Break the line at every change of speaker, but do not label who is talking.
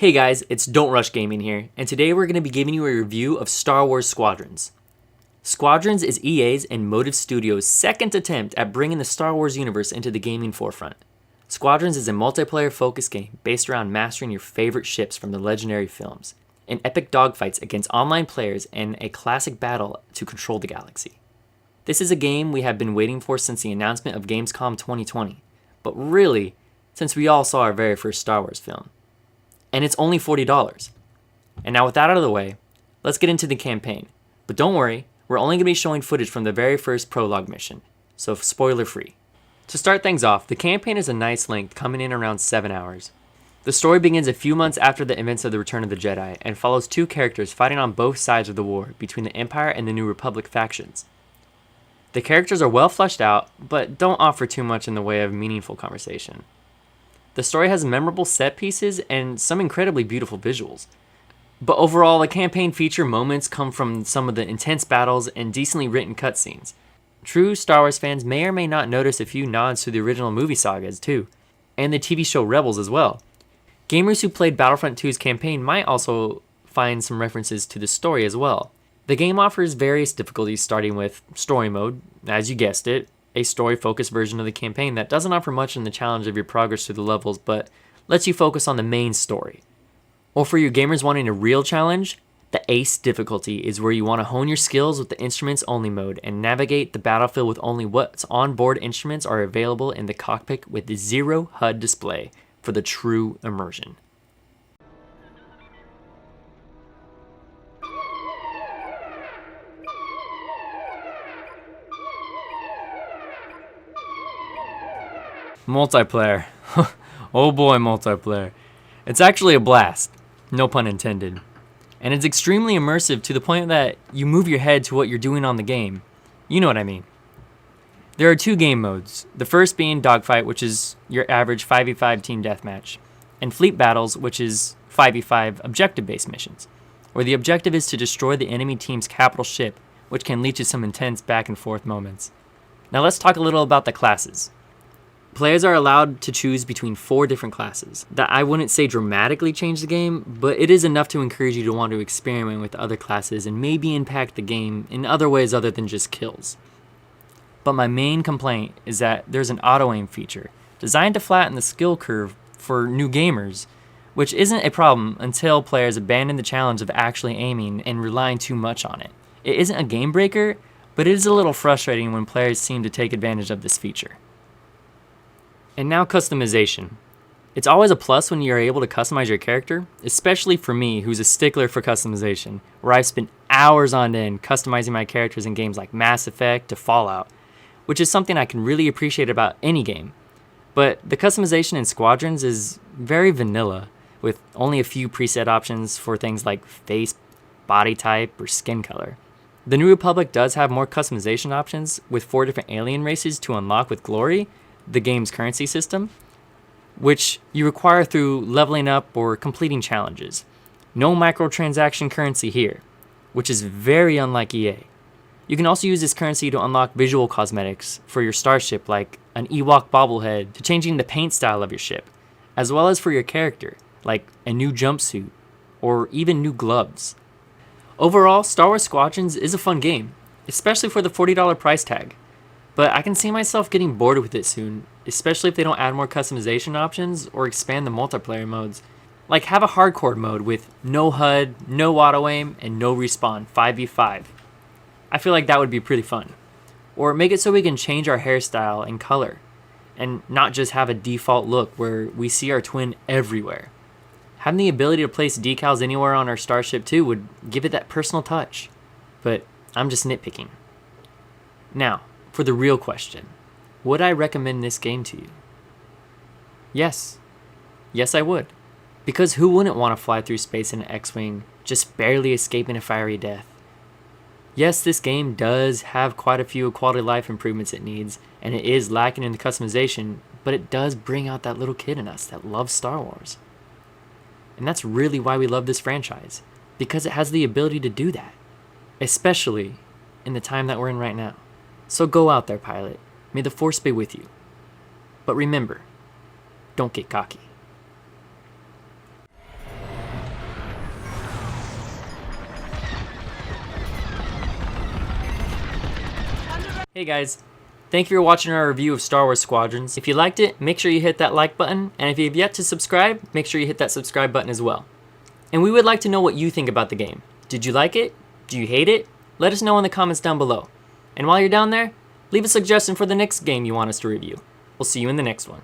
Hey guys, it's Don't Rush Gaming here, and today we're going to be giving you a review of Star Wars Squadrons. Squadrons is EA's and Motive Studios' second attempt at bringing the Star Wars universe into the gaming forefront. Squadrons is a multiplayer-focused game based around mastering your favorite ships from the legendary films, and epic dogfights against online players, and a classic battle to control the galaxy. This is a game we have been waiting for since the announcement of Gamescom 2020, but really, since we all saw our very first Star Wars film. And it's only $40. And now with that out of the way, let's get into the campaign. But don't worry, we're only going to be showing footage from the very first prologue mission, so spoiler free. To start things off, the campaign is a nice length, coming in around 7 hours. The story begins a few months after the events of the Return of the Jedi, and follows two characters fighting on both sides of the war between the Empire and the New Republic factions. The characters are well fleshed out, but don't offer too much in the way of meaningful conversation. The story has memorable set pieces and some incredibly beautiful visuals. But overall, the campaign feature moments come from some of the intense battles and decently written cutscenes. True Star Wars fans may or may not notice a few nods to the original movie sagas too, and the TV show Rebels as well. Gamers who played Battlefront 2's campaign might also find some references to the story as well. The game offers various difficulties, starting with Story Mode, as you guessed it, a story-focused version of the campaign that doesn't offer much in the challenge of your progress through the levels, but lets you focus on the main story. Or for you gamers wanting a real challenge, the Ace difficulty is where you want to hone your skills with the Instruments Only mode and navigate the battlefield with only what's onboard instruments are available in the cockpit with the zero HUD display for the true immersion. Multiplayer. Oh boy, multiplayer. It's actually a blast, no pun intended. And it's extremely immersive to the point that you move your head to what you're doing on the game. You know what I mean. There are two game modes, the first being Dogfight, which is your average 5v5 team deathmatch, and Fleet Battles, which is 5v5 objective-based missions, where the objective is to destroy the enemy team's capital ship, which can lead to some intense back and forth moments. Now let's talk a little about the classes. Players are allowed to choose between 4 different classes that I wouldn't say dramatically change the game, but it is enough to encourage you to want to experiment with other classes and maybe impact the game in other ways other than just kills. But my main complaint is that there's an auto-aim feature designed to flatten the skill curve for new gamers, which isn't a problem until players abandon the challenge of actually aiming and relying too much on it. It isn't a game breaker, but it is a little frustrating when players seem to take advantage of this feature. And now customization. It's always a plus when you're able to customize your character, especially for me, who's a stickler for customization, where I've spent hours on end customizing my characters in games like Mass Effect to Fallout, which is something I can really appreciate about any game. But the customization in Squadrons is very vanilla, with only a few preset options for things like face, body type, or skin color. The New Republic does have more customization options, with 4 different alien races to unlock with Glory, the game's currency system, which you require through leveling up or completing challenges. No microtransaction currency here, which is very unlike EA. You can also use this currency to unlock visual cosmetics for your starship, like an Ewok bobblehead, to changing the paint style of your ship, as well as for your character, like a new jumpsuit or even new gloves. Overall, Star Wars Squadrons is a fun game, especially for the $40 price tag. But I can see myself getting bored with it soon, especially if they don't add more customization options or expand the multiplayer modes. Like have a hardcore mode with no HUD, no auto-aim, and no respawn, 5v5. I feel like that would be pretty fun. Or make it so we can change our hairstyle and color, and not just have a default look where we see our twin everywhere. Having the ability to place decals anywhere on our starship too would give it that personal touch. But I'm just nitpicking. Now, for the real question, would I recommend this game to you? Yes. Yes, I would. Because who wouldn't want to fly through space in an X-Wing, just barely escaping a fiery death? Yes, this game does have quite a few quality of life improvements it needs, and it is lacking in the customization, but it does bring out that little kid in us that loves Star Wars. And that's really why we love this franchise, because it has the ability to do that, especially in the time that we're in right now. So go out there, pilot. May the Force be with you. But remember, don't get cocky. Hey guys, thank you for watching our review of Star Wars Squadrons. If you liked it, make sure you hit that like button, and if you have yet to subscribe, make sure you hit that subscribe button as well. And we would like to know what you think about the game. Did you like it? Do you hate it? Let us know in the comments down below. And while you're down there, leave a suggestion for the next game you want us to review. We'll see you in the next one.